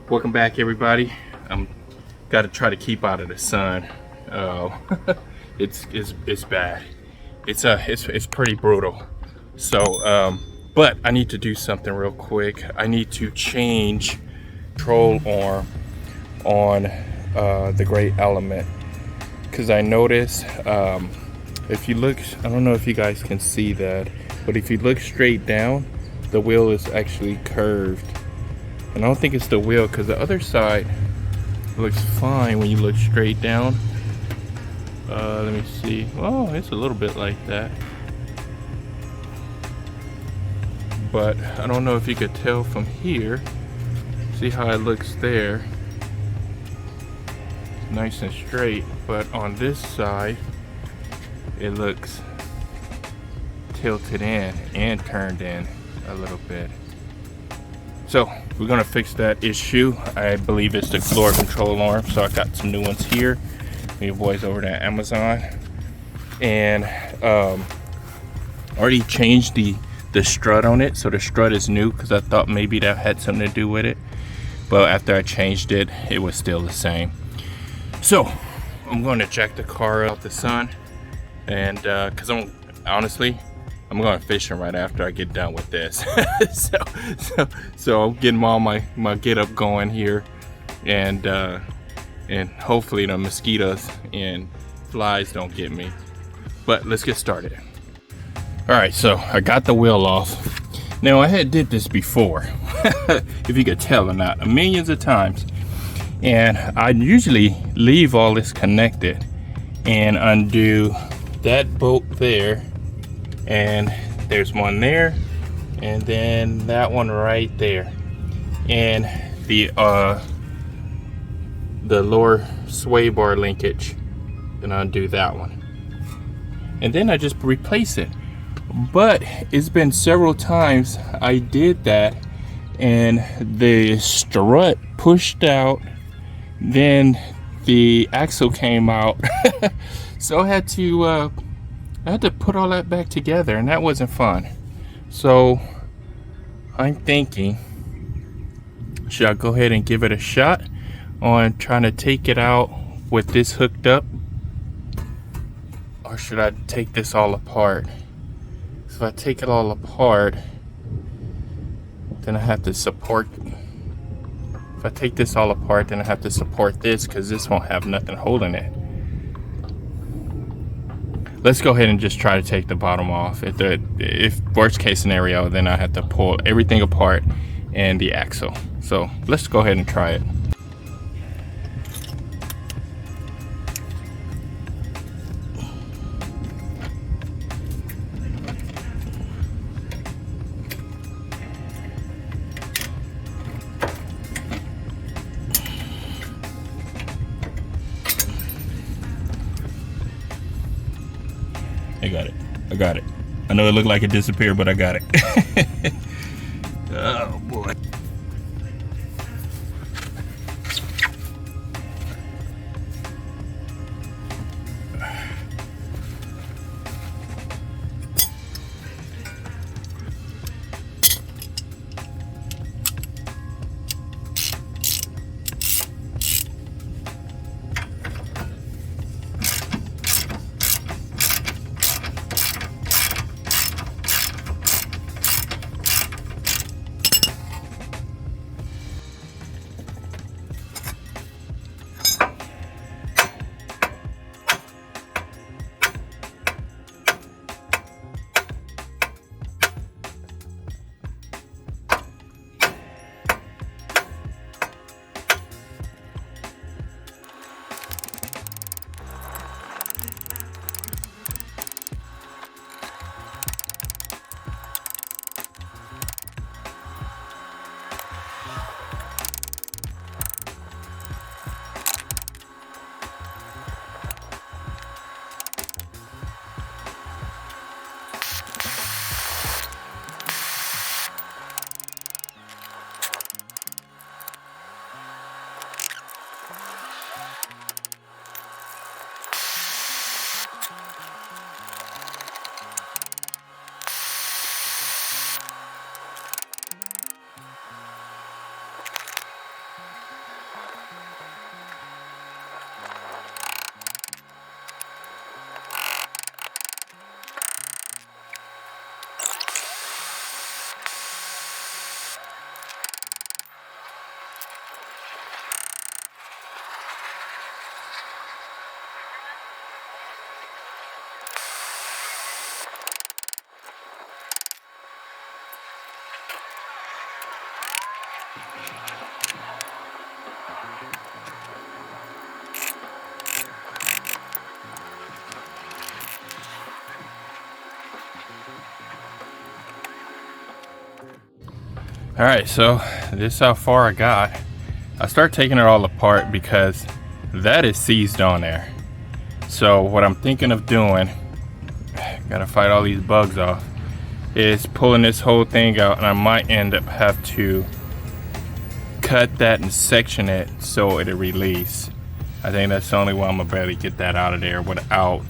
Welcome back, everybody. I'm got to try to keep out of the sun. It's bad. It's pretty brutal. So, but I need to do something real quick. I need to change control arm on the Great Element, because I noticed if you look, I don't know if you guys can see that, but if you look straight down, the wheel is actually curved. And I don't think it's the wheel, because the other side looks fine when you look straight down. Let me see. Oh, it's a little bit like that. But I don't know if you could tell from here. See how it looks there? It's nice and straight. But on this side, it looks tilted in and turned in a little bit. So we're gonna fix that issue. I believe it's the floor control arm. So I got some new ones here. Your boys over at Amazon, and already changed the strut on it. So the strut is new, because I thought maybe that had something to do with it. But after I changed it, it was still the same. So I'm going to jack the car out the sun, and because I'm going fishing right after I get done with this. so I'm getting all my get up going here, and hopefully the mosquitoes and flies don't get me. But let's get started. All right, so I got the wheel off. Now I had did this before, if you could tell or not, millions of times. And I usually leave all this connected and undo that bolt there, and there's one there, and then that one right there, and the lower sway bar linkage, then undo that one, and then I just replace it. But it's been several times I did that, and the strut pushed out, then the axle came out. So I had to put all that back together, and that wasn't fun. So I'm thinking, should I go ahead and give it a shot on trying to take it out with this hooked up, or should I take this all apart? So if I take it all apart, then I have to support. If I take this all apart, then I have to support this, because this won't have nothing holding it. Let's go ahead and just try to take the bottom off. If worst case scenario, then I have to pull everything apart and the axle. So let's go ahead and try it. I got it. I know it looked like it disappeared, but I got it. Oh boy. All right, so this is how far I got. I start taking it all apart because that is seized on there. So what I'm thinking of doing, gotta fight all these bugs off, is pulling this whole thing out, and I might end up have to cut that and section it so it'll release. I think that's the only way I'm gonna barely get that out of there without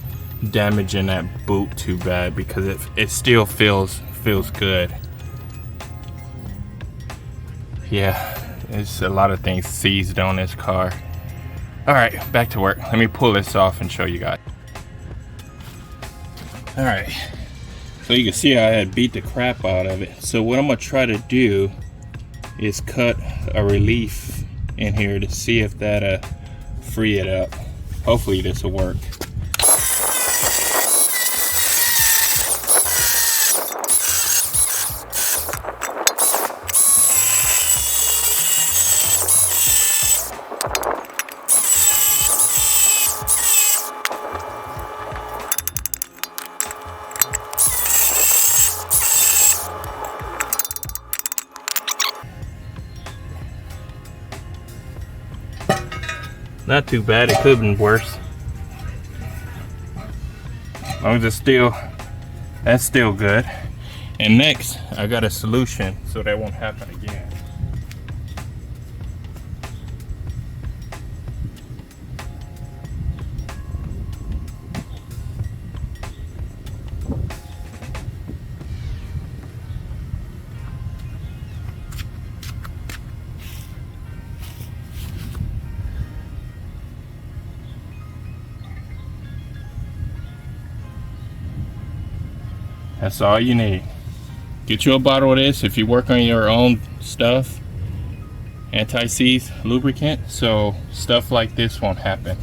damaging that boot too bad, because it still feels good. Yeah, it's a lot of things seized on this car. All right, back to work. Let me pull this off and show you guys. All right, so you can see I had beat the crap out of it. So what I'm gonna try to do is cut a relief in here to see if that'll free it up. Hopefully this will work. Not too bad, it could have been worse. As long as it's still, that's still good. And next, I got a solution so that won't happen again. That's all you need. Get you a bottle of this if you work on your own stuff. Anti-seize lubricant, so stuff like this won't happen.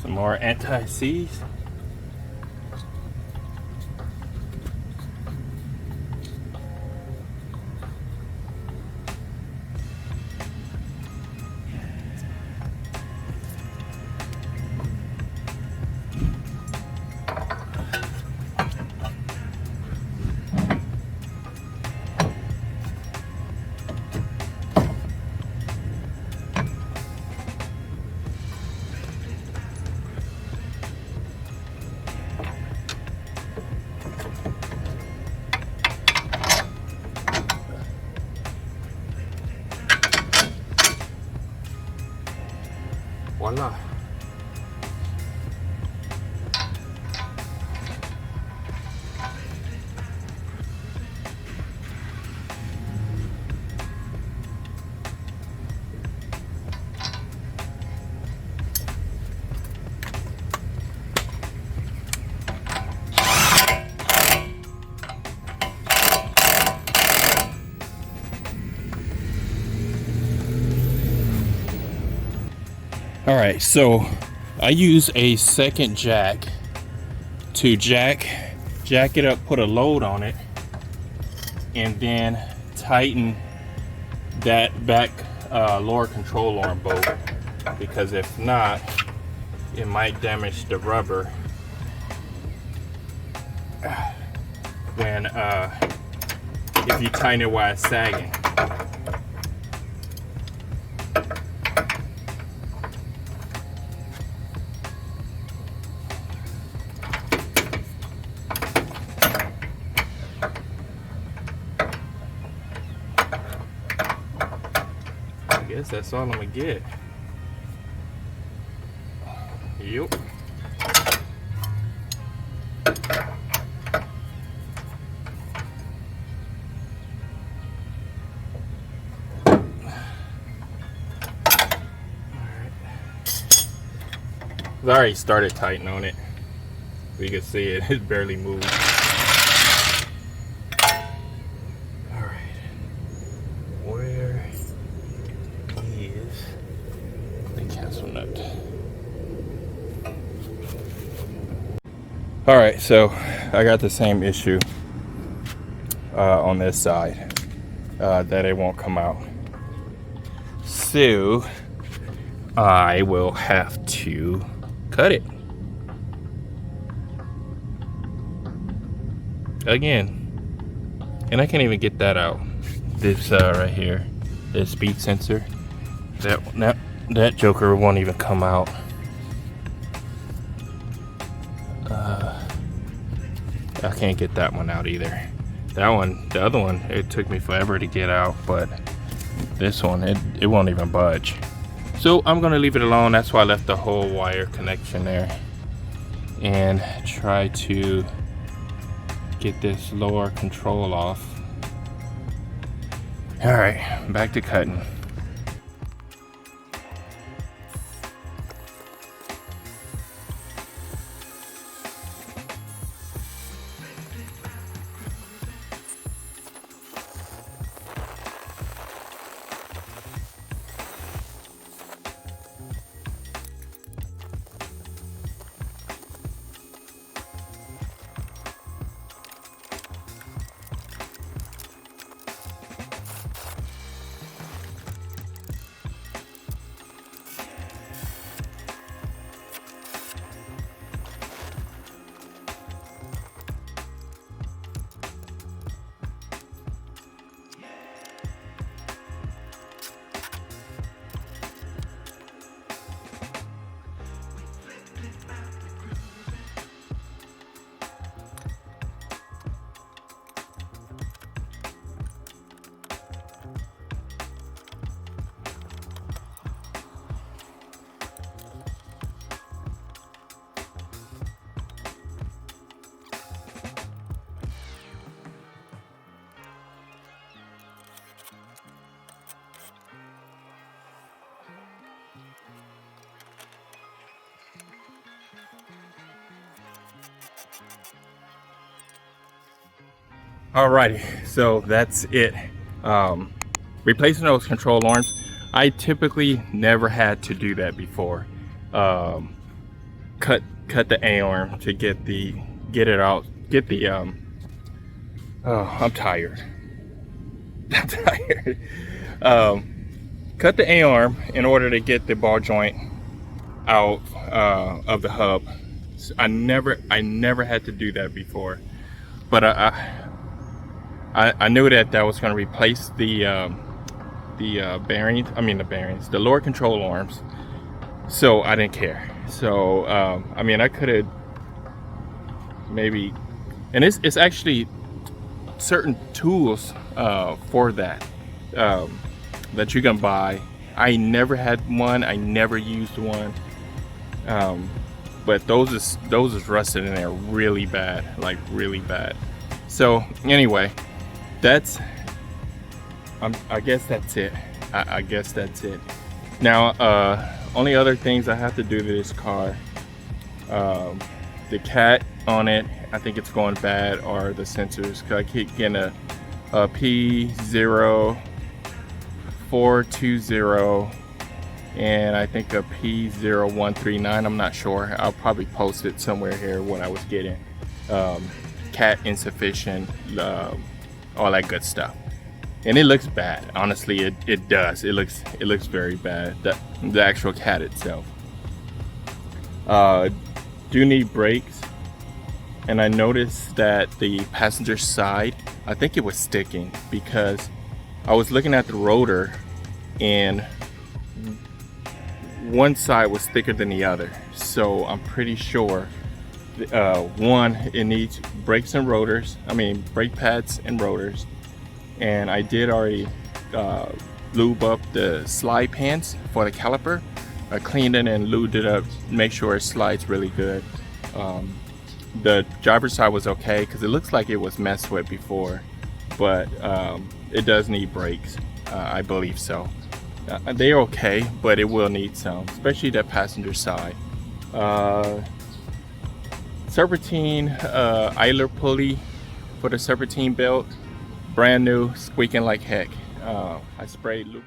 Some more anti-seize. Voila. All right, so I use a second jack to jack it up, put a load on it, and then tighten that back lower control arm bolt, because if not, it might damage the rubber when if you tighten it while it's sagging. I guess that's all I'm gonna get. Yep. I already started tightening on it. You can see it, it barely moved. Alright. Where is the castle nut? Alright, so I got the same issue on this side, that it won't come out. So I will have to cut it again, and I can't even get that out. This right here, the speed sensor, that joker won't even come out. I can't get that one out either. That one, the other one, it took me forever to get out, but this one, it won't even budge. So I'm gonna leave it alone. That's why I left the whole wire connection there, and try to get this lower control off. All right, back to cutting. Alrighty, so that's it. Replacing those control arms, I typically never had to do that before. Cut the A arm to get it out. Oh, I'm tired. I'm tired. Cut the A arm in order to get the ball joint out of the hub. So I never had to do that before, but I knew that was going to replace the bearings, the lower control arms. So I didn't care. So I mean, I could have maybe, and it's actually certain tools for that that you can buy. I never had one. I never used one. But those is rusted in there really bad, like really bad. So anyway, I guess that's it. I guess that's it. Now, only other things I have to do to this car, the cat on it, I think it's going bad, are the sensors. Cause I keep getting a P0420 and I think a P0139. I'm not sure. I'll probably post it somewhere here what I was getting. Cat insufficient, all that good stuff. And it looks bad. Honestly, it does. It looks very bad. The actual cat itself. Do need brakes. And I noticed that the passenger side, I think it was sticking because I was looking at the rotor and one side was thicker than the other. So I'm pretty sure one, it needs brakes and rotors. I mean, brake pads and rotors. And I did already lube up the slide pans for the caliper. I cleaned it and lubed it up, make sure it slides really good. The driver's side was okay because it looks like it was messed with before, but it does need brakes. I believe so. They're okay, but it will need some, especially that passenger side. Serpentine idler pulley for the serpentine belt, brand new, squeaking like heck. I sprayed lube.